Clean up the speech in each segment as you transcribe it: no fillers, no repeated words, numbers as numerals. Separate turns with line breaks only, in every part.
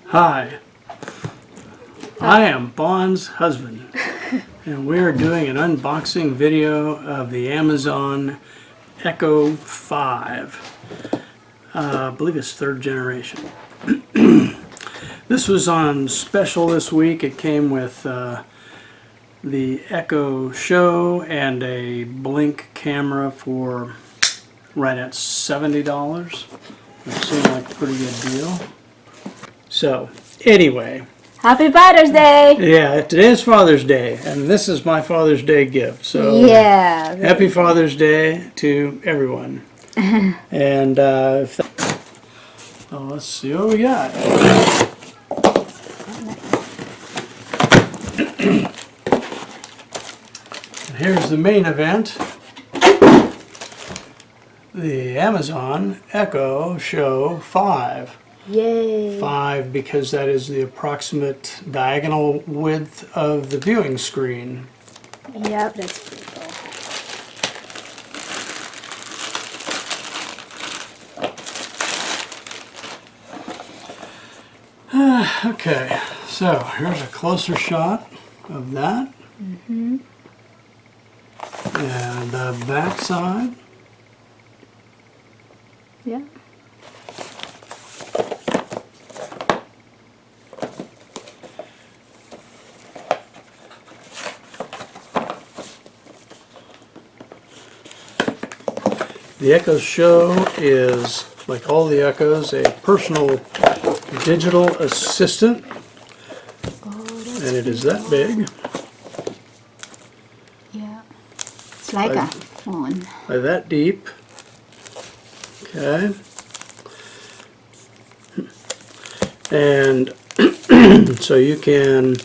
Hi, I am Bond's husband, and we are doing an unboxing video of the Amazon Echo 5. I believe it's 3rd generation. This was on special this week. It came with the Echo Show and a Blink camera for right at $70. It seemed like a pretty good deal. So, anyway.
Happy Father's Day!
Yeah, today's Father's Day, and this is my Father's Day gift. So,
yeah.
Happy Father's Day to everyone. And, let's see what we got. Here's the main event. The Amazon Echo Show 5.
Yay!
5 because that is the approximate diagonal width of the viewing screen.
Yep, that's pretty cool.
Okay, so here's a closer shot of that.
Mm-hmm.
And the back side.
Yeah.
The Echo Show is, like all the Echoes, a personal digital assistant.
Oh,
And it is that big.
Yeah. It's like a phone.
By that deep. Okay. And so you can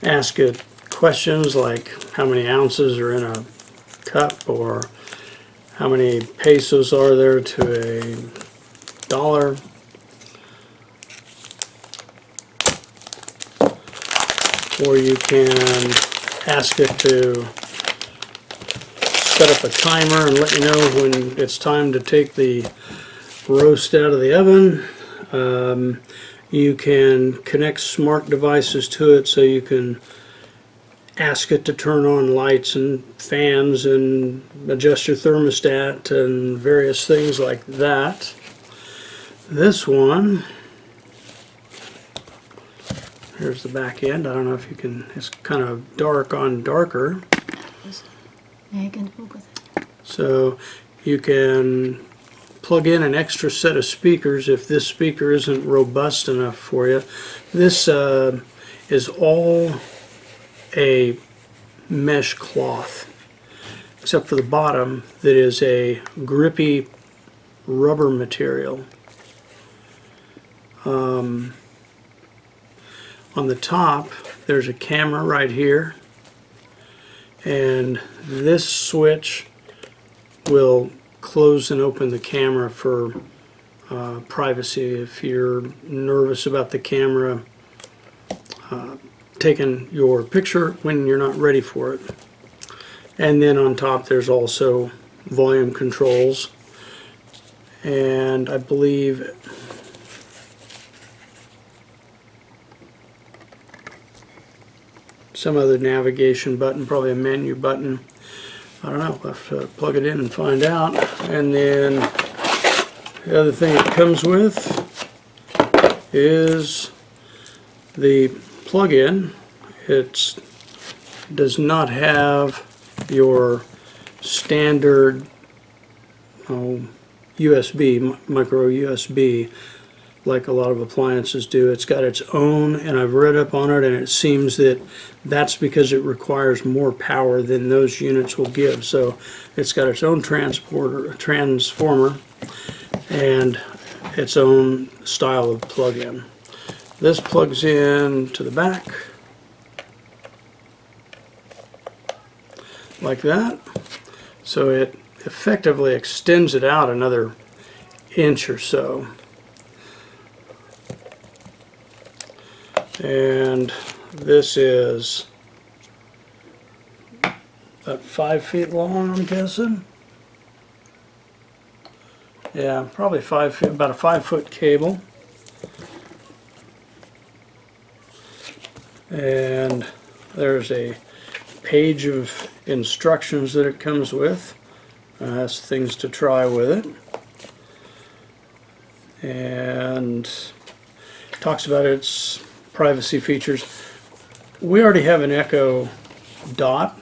ask it questions like how many ounces are in a cup, or how many pesos are there to a dollar. Or you can ask it to set up a timer and let you know when it's time to take the roast out of the oven. You can connect smart devices to it, so you can ask it to turn on lights and fans and adjust your thermostat and various things like that. This one, here's the back end. I don't know if you can, it's kind of dark on darker.
Yeah, you can focus.
So you can plug in an extra set of speakers if this speaker isn't robust enough for you. This is all a mesh cloth, except for the bottom that is a grippy rubber material. On the top there's a camera right here, and this switch will close and open the camera for privacy if you're nervous about the camera taking your picture when you're not ready for it. And then on top there's also volume controls, and I believe some other navigation button, probably a menu button. I don't know, I'll have to plug it in and find out. And then the other thing it comes with is the plug-in. It does not have your standard USB, micro USB, like a lot of appliances do. It's got its own, and I've read up on it, and it seems that that's because it requires more power than those units will give. So it's got its own transformer, and its own style of plug-in. This plugs in to the back like that, so it effectively extends it out another inch or so. And this is about 5 feet long, I'm guessing. Yeah, probably 5 feet, about a 5-foot cable. And there's a page of instructions that it comes with. Has things to try with it. And talks about its privacy features. We already have an Echo Dot,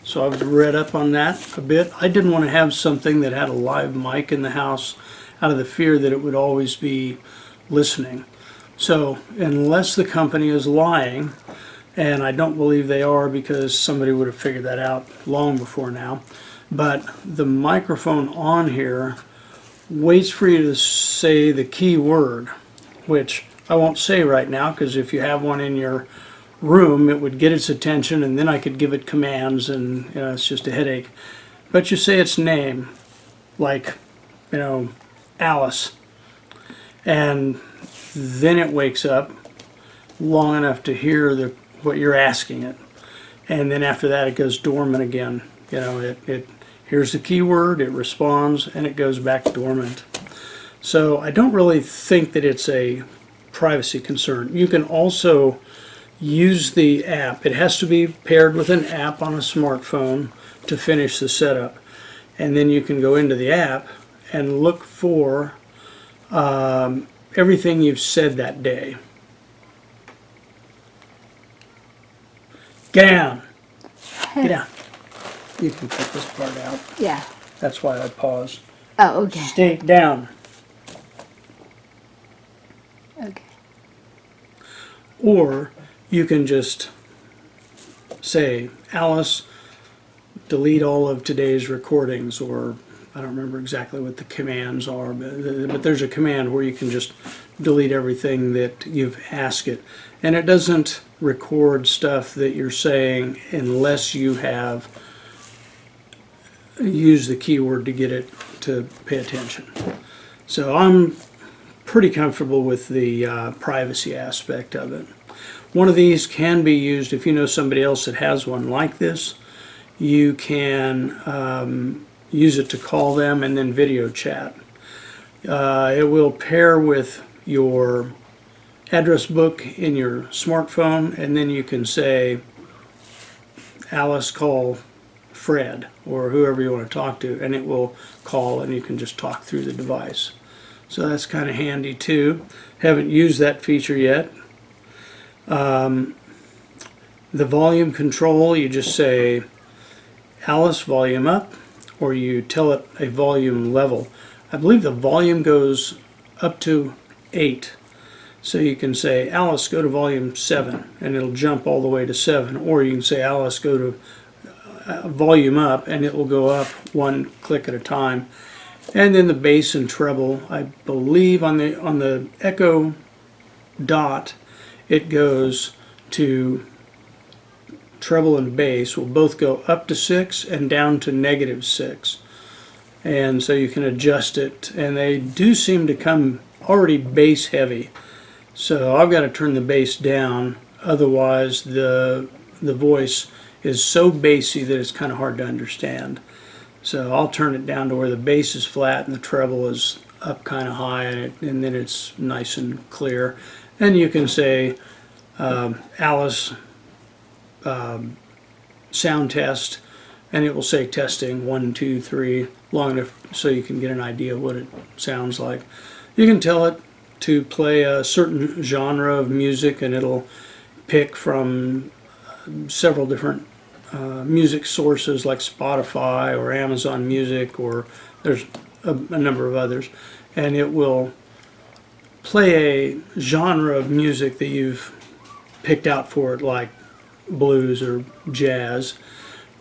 so I've read up on that a bit. I didn't want to have something that had a live mic in the house out of the fear that it would always be listening. So unless the company is lying, and I don't believe they are because somebody would have figured that out long before now, but the microphone on here waits for you to say the key word, which I won't say right now because if you have one in your room it would get its attention and then I could give it commands and it's just a headache. But you say its name, like Alice, and then it wakes up long enough to hear what you're asking it, and then after that it goes dormant again. It hears the keyword, it responds, and it goes back dormant. So I don't really think that it's a privacy concern. You can also use the app. It has to be paired with an app on a smartphone to finish the setup, and then you can go into the app and look for everything you've said that day. Get down. Get down. You can cut this part out.
Yeah.
That's why I paused.
Oh, okay.
Stay down.
Okay.
Or you can just say, Alice, delete all of today's recordings, or I don't remember exactly what the commands are, but there's a command where you can just delete everything that you've asked it. And it doesn't record stuff that you're saying unless you have used the keyword to get it to pay attention. So I'm pretty comfortable with the privacy aspect of it. One of these can be used if you know somebody else that has one like this. You can use it to call them and then video chat. It will pair with your address book in your smartphone, and then you can say, Alice, call Fred, or whoever you want to talk to, and it will call and you can just talk through the device. So that's kind of handy too. Haven't used that feature yet. The volume control, you just say, Alice, volume up, or you tell it a volume level. I believe the volume goes up to 8. So you can say, Alice, go to volume 7, and it'll jump all the way to 7. Or you can say, Alice, go to volume up, and it will go up one click at a time. And then the bass and treble, I believe on the Echo Dot, it goes to treble and bass will both go up to 6 and down to -6. And so you can adjust it, and they do seem to come already bass heavy. So I've got to turn the bass down, otherwise the voice is so bassy that it's kind of hard to understand. So I'll turn it down to where the bass is flat and the treble is up kind of high, and then it's nice and clear. And you can say, Alice, sound test, and it will say testing 1, 2, 3, long enough so you can get an idea of what it sounds like. You can tell it to play a certain genre of music, and it'll pick from several different music sources like Spotify or Amazon Music, or there's a number of others, and it will play a genre of music that you've picked out for it, like blues or jazz.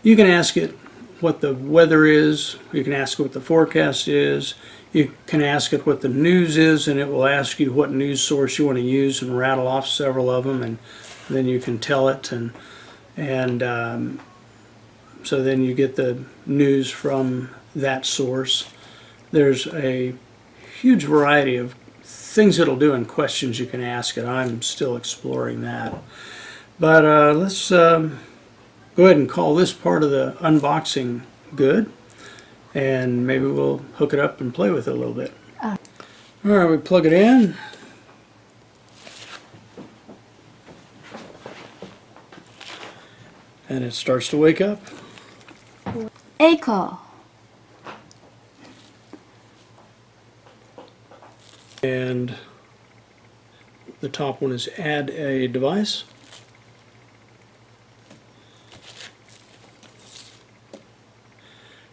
You can ask it what the weather is, you can ask it what the forecast is, you can ask it what the news is, and it will ask you what news source you want to use and rattle off several of them, and then you can tell it, and so then you get the news from that source. There's a huge variety of things it'll do and questions you can ask it. I'm still exploring that. But let's go ahead and call this part of the unboxing good. and maybe we'll hook it up and play with it a little bit. Alright, we plug it in. And it starts to wake up.
Echo.
And the top one is add a device.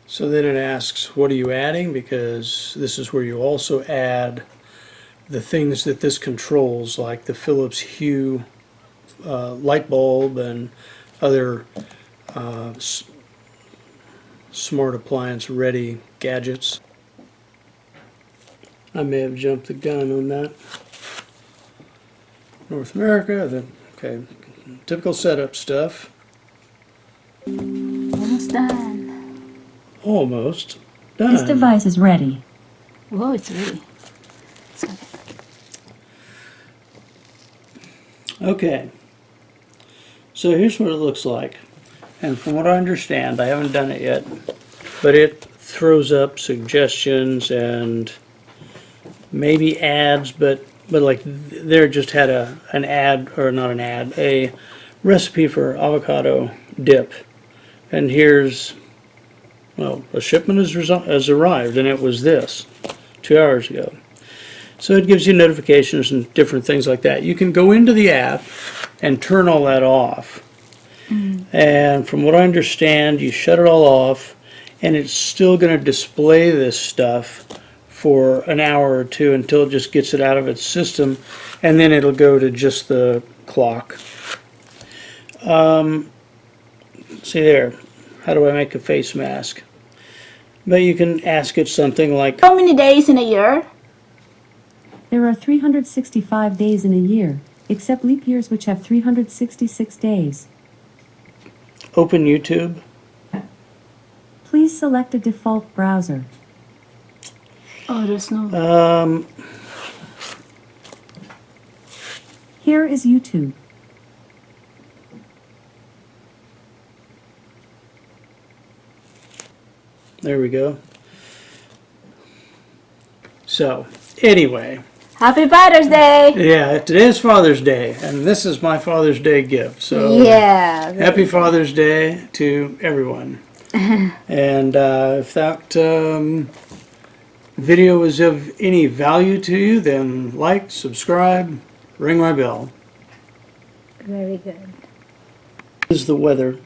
So then it asks, what are you adding? Because this is where you also add the things that this controls, like the Philips Hue light bulb and other smart appliance ready gadgets. I may have jumped the gun on that. North America, okay, typical setup stuff.
Almost done.
Almost done.
This device is ready.
Whoa, it's ready. It's okay.
Okay, so here's what it looks like. And from what I understand, I haven't done it yet, but it throws up suggestions and maybe ads, but like there just had an ad, or not an ad, a recipe for avocado dip. And here's, well, a shipment has arrived, and it was this 2 hours ago. So it gives you notifications and different things like that. You can go into the app and turn all that off. And from what I understand, you shut it all off, and it's still going to display this stuff for an hour or two until it just gets it out of its system, and then it'll go to just the clock. See there, how do I make a face mask? But you can ask it something like,
How many days in a year?
There are 365 days in a year, except leap years which have 366 days.
open YouTube.
Please select a default browser.
Oh, there's no.
Here is YouTube.
There we go. So, anyway.
Happy Father's Day!
Yeah, today's Father's Day, and this is my Father's Day gift. So,
Yeah.
happy Father's Day to everyone. And if that video was of any value to you, then like, subscribe, ring my bell.
Very good.
This is the weather.